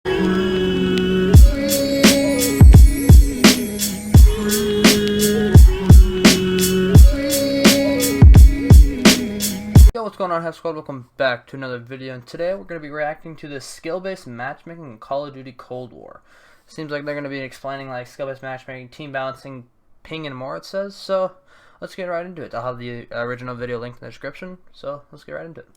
Yo, what's going on, Heft Squad? Welcome back to another video, and today we're going to be reacting to the skill-based matchmaking in Call of Duty Cold War. Seems like they're going to be explaining like skill-based matchmaking, team balancing, ping, and more, it says. So let's get right into it. I'll have the original video linked in the description, so let's get right into it.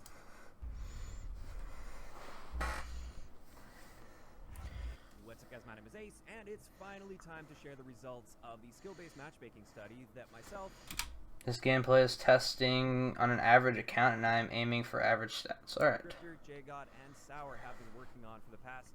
What's up, guys? My name is Ace, and it's finally time to share the results of the skill-based matchmaking study that myself... This gameplay is testing on an average account, and I'm aiming for average stats. Alright. Drifter, J-God, and Sour have been working on for the past,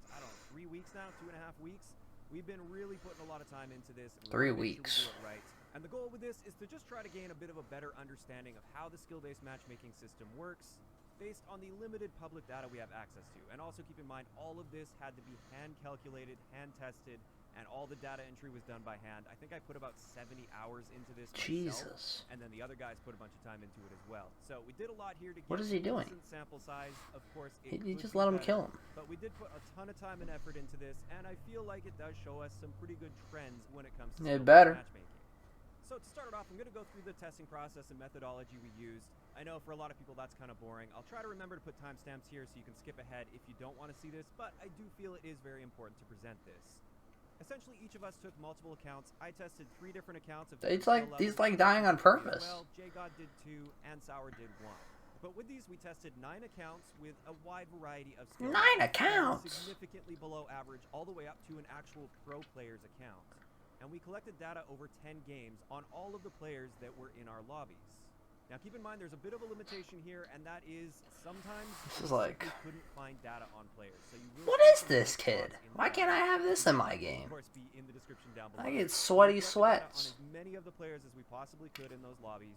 3 weeks now, 2.5 weeks. We've been really putting a lot of time into this. 3 weeks. Sure we do it right. And the goal with this is to just try to gain a bit of a better understanding of how the skill-based matchmaking system works, based on the limited public data we have access to. And also keep in mind, all of this had to be hand-calculated, hand-tested, and all the data entry was done by hand. I think I put about 70 hours into this myself, Jesus. and then the other guys put a bunch of time into it as well. So we did a lot here to get What is he doing? sample size. Of course, He just let him kill him. But we did put a ton of time and effort into this, and I feel like it does show us some pretty good trends when it comes to matchmaking. So to start it off, I'm going to go through the testing process and methodology we used. I know for a lot of people that's kind of boring. I'll try to remember to put timestamps here so you can skip ahead if you don't want to see this, but I do feel it is very important to present this. Essentially, each of us took multiple accounts. I tested 3 different accounts of... He's like dying on purpose. Well, J-God did 2, and Sour did 1. But with these, we tested 9 accounts with a wide variety of skills. 9 accounts? Significantly below average, all the way up to an actual pro player's account. And we collected data over 10 games on all of the players that were in our lobbies. Now, keep in mind, there's a bit of a limitation here, and that is sometimes we couldn't find data on players. So you will what is this kid? Why can't I have this in my game? Of course, be in the description down below. I get sweaty sweats. On as many of the players as we possibly could in those lobbies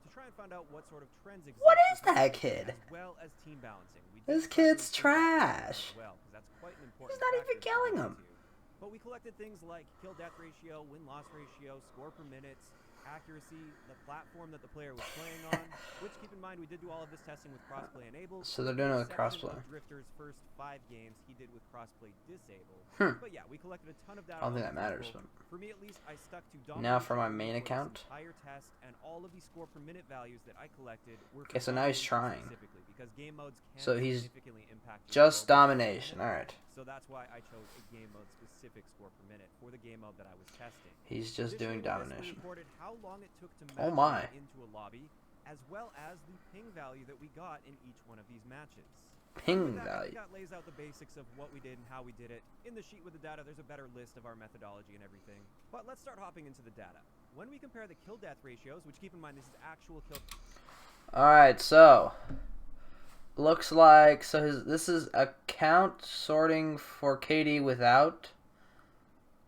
to try and find out what sort of trends exist. What is that kid? As well as team balancing. This kid's trash. Well, that's quite an important He's not even killing him. But we collected things like kill-death ratio, win-loss ratio, score per minute, accuracy, the platform that the player was playing on, which, keep in mind, we did do all of this testing with crossplay enabled. So they're doing it with crossplay. Drifter's first 5 games he did with crossplay disabled. But yeah, we collected a ton of data. I don't think that matters. But for me, at least, I stuck to now for my main account. Entire test, and all of the score per minute values that I collected were... Okay, so now he's trying. Because game modes can so he's significantly impact just domination. All right. So that's why I chose a game mode specific score per minute for the game mode that I was testing. He's just doing domination. How long it took to oh my! Into a lobby, as well as the ping value that we got in each one of these matches. Ping value. That lays out the basics of what we did and how we did it. In the sheet with the data, there's a better list of our methodology and everything. But let's start hopping into the data. When we compare the kill-death ratios, which keep in mind this is actual kill... Alright, so... Looks like... this is account sorting for KD without...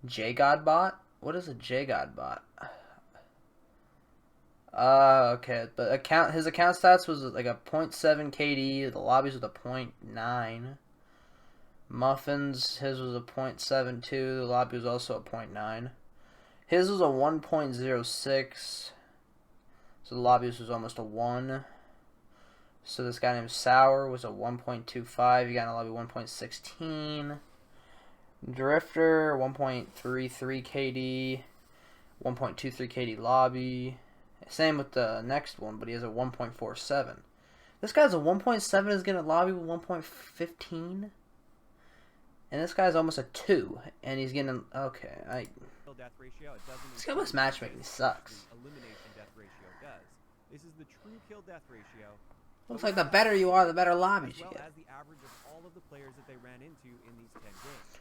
J-God bot? What is a J-God bot? Okay, but his account stats was like a 0.7 KD, the lobbies was a 0.9. Muffins, his was a 0.72, the lobby was also a 0.9. His was a 1.06, so the lobbies was almost a 1. So this guy named Sour was a 1.25, you got in the lobby 1.16. Drifter, 1.33 KD, 1.23 KD lobby. Same with the next one, but he has a 1.47. This guy's a 1.7 is getting a lobby with 1.15. And this guy's almost a 2. And he's getting... Okay, Skill Based Matchmaking sucks. Elimination death ratio does. This is the true kill death ratio. Looks like the better you are, the better lobbies you get. As the average of all of the players that they ran into in these 10 games.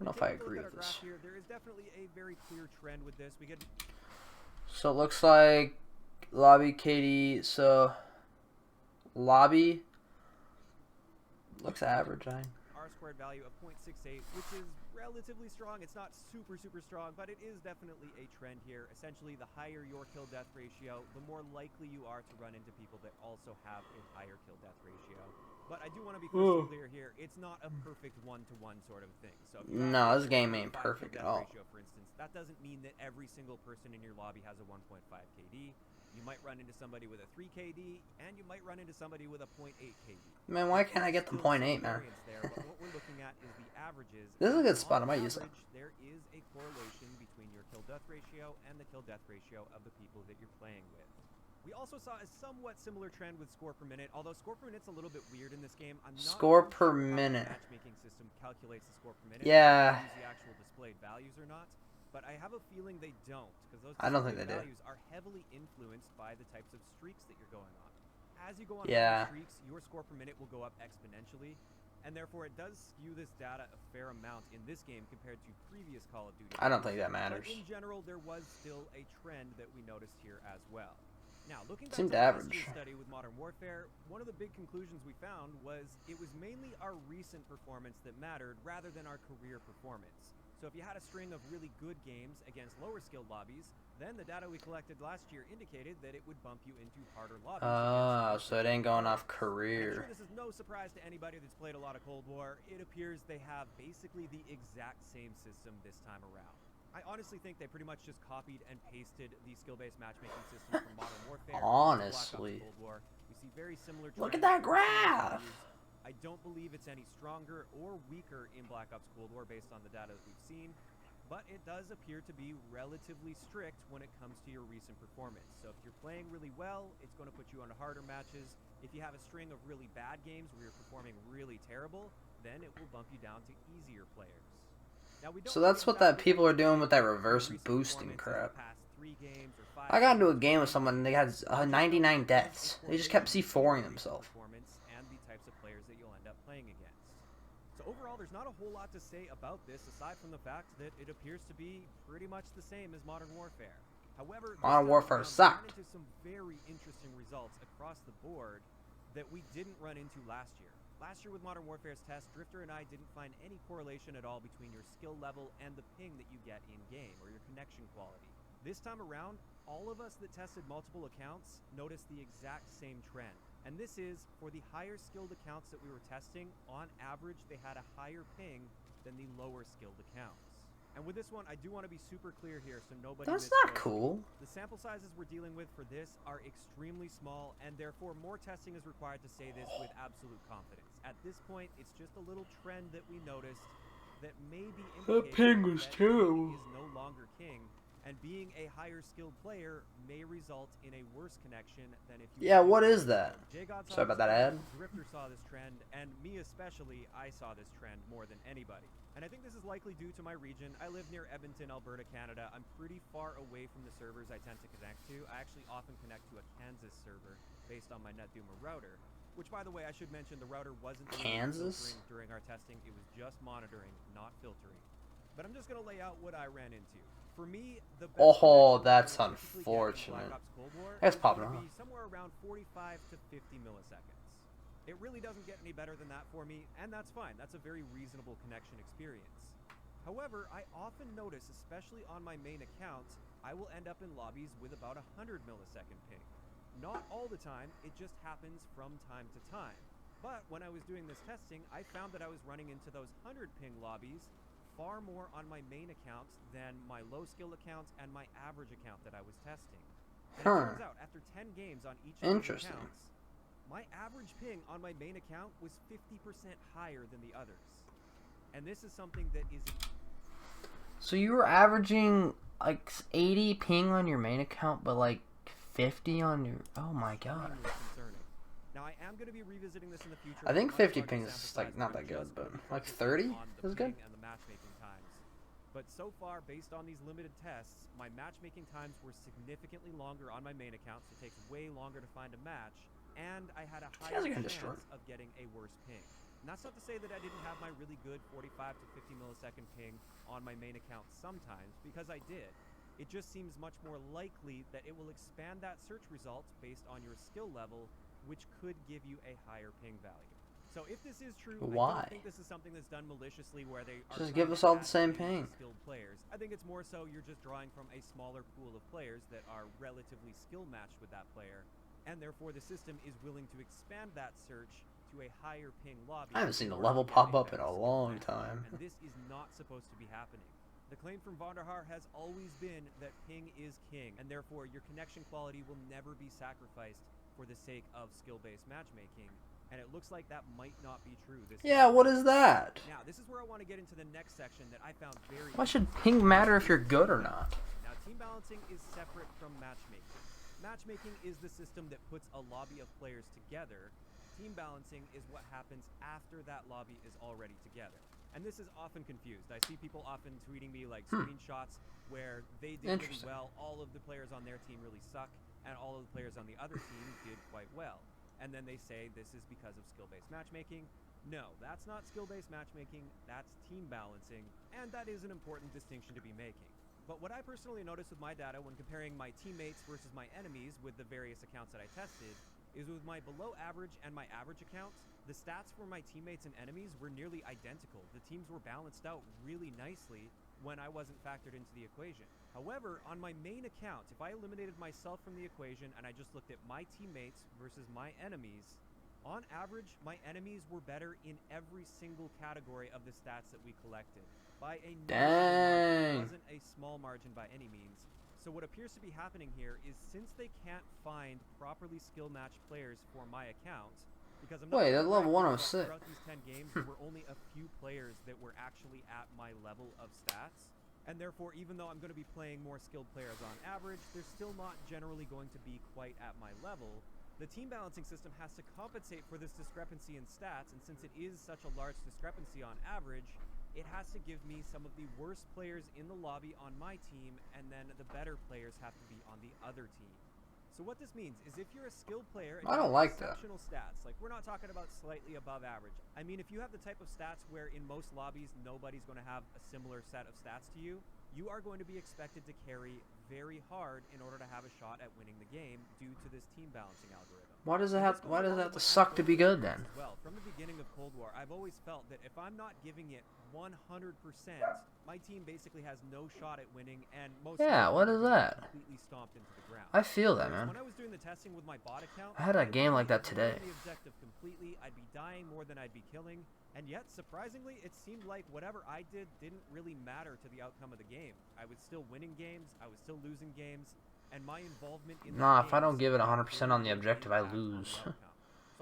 I don't know if I agree with this. Here, there is definitely a very clear trend with this. We get... So it looks like lobby KD, so lobby looks average. R-squared value of 0.68, which is relatively strong. It's not super strong, but it is definitely a trend here. Essentially, the higher your kill death ratio, the more likely you are to run into people that also have a higher kill death ratio. But I do want to be crystal clear here. It's not a perfect one-to-one sort of thing. So no, this game ain't perfect at all. Ratio, for instance, that doesn't mean that every single person in your lobby has a 1.5 KD. You might run into somebody with a 3 KD, and you might run into somebody with a 0.8 KD. Man, why can't I get the 0.8, man? There, but what we're looking at is the averages. This is a good spot. I might use it. There is a correlation between your kill-death ratio and the kill-death ratio of the people that you're playing with. We also saw a somewhat similar trend with score per minute, although score per minute's a little bit weird in this game. I'm not score sure per how the minute. matchmaking system calculates the score per minute. Yeah. Use the actual displayed values or not. But I have a feeling they don't, because those I don't think they values do. are heavily influenced by the types of streaks that you're going on. As you go on streaks, your score per minute will go up exponentially, and therefore it does skew this data a fair amount in this game compared to previous Call of Duty games. I don't think that matters. But in general, there was still a trend that we noticed here as well. Now, looking back Seemed to the average. study with Modern Warfare, one of the big conclusions we found was it was mainly our recent performance that mattered rather than our career performance. So if you had a string of really good games against lower skilled lobbies, then the data we collected last year indicated that it would bump you into harder lobbies. So it ain't going off I'm career. sure this is no surprise to anybody that's played a lot of Cold War. It appears they have basically the exact same system this time around. I honestly think they pretty much just copied and pasted the skill-based matchmaking system from Modern Warfare. Honestly. Cold War. We see very similar. Look at that graph. I don't believe it's any stronger or weaker in Black Ops Cold War based on the data that we've seen, but it does appear to be relatively strict when it comes to your recent performance. So if you're playing really well, it's going to put you on harder matches. If you have a string of really bad games where you're performing really terrible, then it will bump you down to easier players. Now, so that's what that people are doing with that reverse boosting crap. I got into a game with someone and they had 99 deaths. They just kept C4ing themselves. So overall, there's not a whole lot to say about this aside from the fact that it appears to be pretty much the same as Modern Warfare. However, Modern Warfare sucked. Into some very interesting results across the board that we didn't run into last year. Last year with Modern Warfare's test, Drifter and I didn't find any correlation at all between your skill level and the ping that you get in-game, or your connection quality. This time around, all of us that tested multiple accounts noticed the exact same trend. And this is, for the higher skilled accounts that we were testing, on average they had a higher ping than the lower skilled accounts. And with this one, I do want to be super clear here so nobody That's not cool. The sample sizes we're dealing with for this are extremely small, and therefore more testing is required to say this with absolute confidence. At this point, it's just a little trend that we noticed that may be that ping was terrible. Is no longer king, and being a higher skilled player may result in a worse connection than if you... Yeah, what is that? Sorry about that ad. Drifter saw this trend, and me especially, I saw this trend more than anybody. And I think this is likely due to my region. I live near Edmonton, Alberta, Canada. I'm pretty far away from the servers I tend to connect to. I actually often connect to a Kansas server based on my NetDoomer router, which, by the way, I should mention the router wasn't Kansas during our testing. It was just monitoring, not filtering. But I'm just going to lay out what I ran into. For me, the best that's unfortunate. That's popping off. Somewhere around 45 to 50 milliseconds. It really doesn't get any better than that for me, and that's fine. That's a very reasonable connection experience. However, I often notice, especially on my main account, I will end up in lobbies with about 100 millisecond ping. Not all the time, it just happens from time to time. But when I was doing this testing, I found that I was running into those 100 ping lobbies far more on my main account than my low skill accounts and my average account that I was testing. And it turns out, after 10 games on each of these accounts, my average ping on my main account was 50% higher than the others. And this is something that is... So you were averaging like 80 ping on your main account, but like 50 on your... Oh my god. Now, I am going to be revisiting this in the future. I think 50 ping is like not that good, but like 30 is good. And the matchmaking times. But so far, based on these limited tests, my matchmaking times were significantly longer on my main account, so it takes way longer to find a match. And I had a higher chance of getting a worse ping. And that's not to say that I didn't have my really good 45 to 50 millisecond ping on my main account sometimes, because I did. It just seems much more likely that it will expand that search result based on your skill level, which could give you a higher ping value. So if this is true, why? I don't think this is something that's done maliciously where they are just give us all the same ping. Skilled players. I think it's more so you're just drawing from a smaller pool of players that are relatively skill matched with that player, and therefore the system is willing to expand that search to a higher ping lobby. I haven't seen a level pop up in a long time. And this is not supposed to be happening. The claim from Vonderhaar has always been that ping is king, and therefore your connection quality will never be sacrificed for the sake of skill-based matchmaking. And it looks like that might not be true. Yeah, what is that? Now, this is where I want to get into the next section that I found very Why should ping matter if you're good or not? Now, team balancing is separate from matchmaking. Matchmaking is the system that puts a lobby of players together. Team balancing is what happens after that lobby is already together. And this is often confused. I see people often tweeting me like screenshots where they did really well, all of the players on their team really suck, and all of the players on the other team did quite well. And then they say this is because of skill-based matchmaking. No, that's not skill-based matchmaking, that's team balancing, and that is an important distinction to be making. But what I personally noticed with my data when comparing my teammates versus my enemies with the various accounts that I tested is with my below average and my average accounts, the stats for my teammates and enemies were nearly identical. The teams were balanced out really nicely when I wasn't factored into the equation. However, on my main account, if I eliminated myself from the equation and I just looked at my teammates versus my enemies, on average, my enemies were better in every single category of the stats that we collected. By a margin, it wasn't a small margin by any means. So what appears to be happening here is since they can't find properly skill-matched players for my account, because I'm not that level 106. Throughout these 10 games, there were only a few players that were actually at my level of stats. And therefore, even though I'm going to be playing more skilled players on average, they're still not generally going to be quite at my level. The team balancing system has to compensate for this discrepancy in stats, and since it is such a large discrepancy on average, it has to give me some of the worst players in the lobby on my team, and then the better players have to be on the other team. So what this means is if you're a skilled player and I don't you have like that. exceptional stats, like we're not talking about slightly above average. I mean, if you have the type of stats where in most lobbies nobody's going to have a similar set of stats to you, you are going to be expected to carry very hard in order to have a shot at winning the game due to this team balancing algorithm. Why does it have to suck to be good then? Well, from the beginning of Cold War, I've always felt that if I'm not giving it 100%, my team basically has no shot at winning, and most what is that? completely stomped into the ground. I feel that, man. When I was doing the testing with my bot account, I had a game like that today. The objective completely, I'd be dying more than I'd be killing, and yet surprisingly, it seemed like whatever I did didn't really matter to the outcome of the game. I was still winning games, I was still losing games, and my involvement in Nah, if I don't give it 100% on the objective, I lose.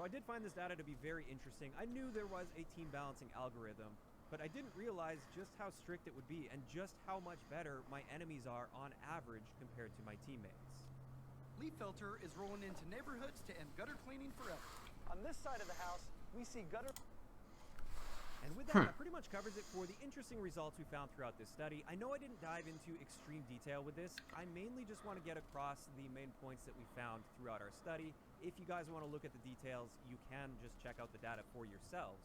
So I did find this data to be very interesting. I knew there was a team balancing algorithm, but I didn't realize just how strict it would be and just how much better my enemies are on average compared to my teammates. Leaf Filter is rolling into neighborhoods to end gutter cleaning forever. On this side of the house, we see gutter... And with that, that pretty much covers it for the interesting results we found throughout this study. I know I didn't dive into extreme detail with this. I mainly just want to get across the main points that we found throughout our study. If you guys want to look at the details, you can just check out the data for yourselves.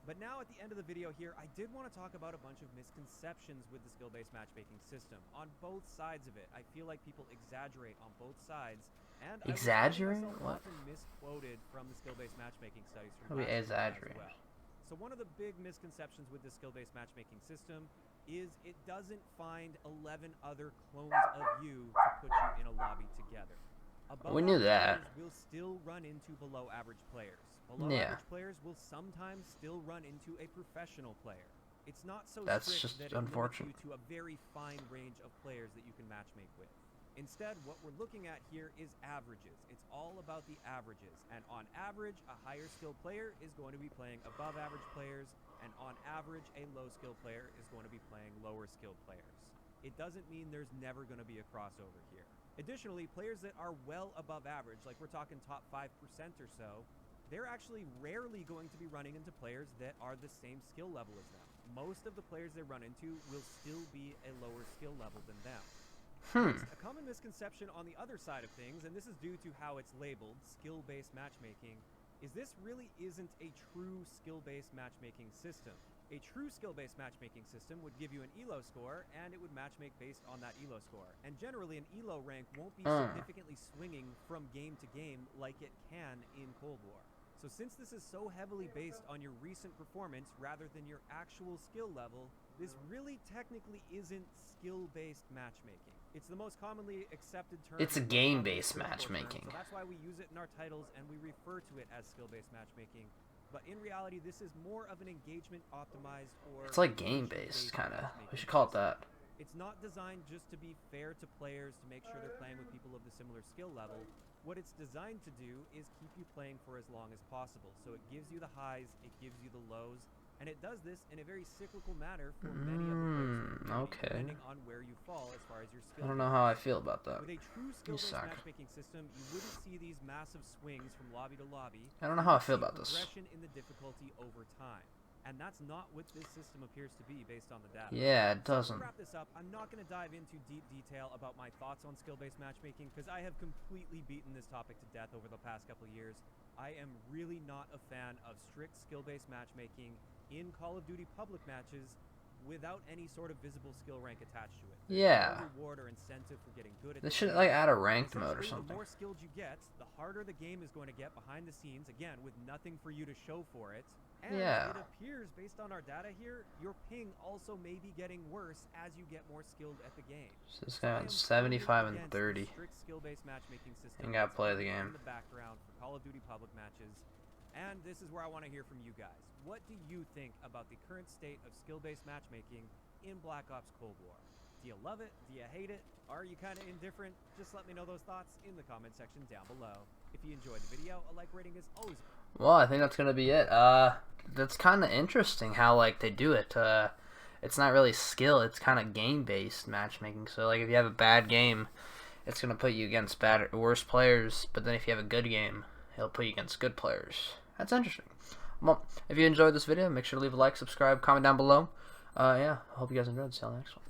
But now at the end of the video here, I did want to talk about a bunch of misconceptions with the skill-based matchmaking system. On both sides of it, I feel like people exaggerate on both sides. And exaggerate? What? Often misquoted from the skill-based matchmaking studies from we exaggerate. as well. So one of the big misconceptions with the skill-based matchmaking system is it doesn't find 11 other clones of you to put you in a lobby together. We knew that. Will still run into below average players. Below average players will sometimes still run into a professional player. It's not so strict that it limits you to a very fine range of players that you can matchmake with. Instead, what we're looking at here is averages. It's all about the averages. And on average, a higher skilled player is going to be playing above average players, and on average, a low skilled player is going to be playing lower skilled players. It doesn't mean there's never going to be a crossover here. Additionally, players that are well above average, like we're talking top 5% or so, they're actually rarely going to be running into players that are the same skill level as them. Most of the players they run into will still be a lower skill level than them. Next, a common misconception on the other side of things, and this is due to how it's labeled, skill-based matchmaking, is this really isn't a true skill-based matchmaking system. A true skill-based matchmaking system would give you an ELO score, and it would matchmake based on that ELO score. And generally, an ELO rank won't be significantly swinging from game to game like it can in Cold War. So since this is so heavily based on your recent performance rather than your actual skill level, this really technically isn't skill-based matchmaking. It's the most commonly accepted term. It's a game-based matchmaking. So that's why we use it in our titles and we refer to it as skill-based matchmaking. But in reality, this is more of an engagement optimized or... It's like game-based, kind of. We should call it that. It's not designed just to be fair to players to make sure they're playing with people of the similar skill level. What it's designed to do is keep you playing for as long as possible. So it gives you the highs, it gives you the lows, and it does this in a very cyclical manner for many of the players, okay. depending on where you fall as far as your skill. I don't know how I feel about that. With a true skill-based matchmaking system, you wouldn't see these massive swings from lobby to lobby. I don't know how I feel about this. Progression in the difficulty over time. And that's not what this system appears to be based on the data. Yeah, it doesn't. So to wrap this up, I'm not going to dive into deep detail about my thoughts on skill-based matchmaking because I have completely beaten this topic to death over the past couple of years. I am really not a fan of strict skill-based matchmaking in Call of Duty public matches without any sort of visible skill rank attached to it. Yeah. No reward or incentive for getting good at They should like add a ranked mode or the something. more skilled you get, the harder the game is going to get behind the scenes, again, with nothing for you to show for it. And Yeah. it appears, based on our data here, your ping also may be getting worse as you get more skilled at the game. So this guy went 75 and 30. Strict skill-based matchmaking system. Ain't gotta play the game. In the background for Call of Duty public matches. And this is where I want to hear from you guys. What do you think about the current state of skill-based matchmaking in Black Ops Cold War? Do you love it? Do you hate it? Are you kind of indifferent? Just let me know those thoughts in the comment section down below. If you enjoyed the video, a like rating is always... Well, I think that's gonna be it. That's kind of interesting how like they do it. It's not really skill; it's kind of game-based matchmaking. So like if you have a bad game, it's gonna put you against worse players. But then if you have a good game, it'll put you against good players. That's interesting. Well, if you enjoyed this video, make sure to leave a like, subscribe, comment down below. Yeah, I hope you guys enjoyed. See you on the next one.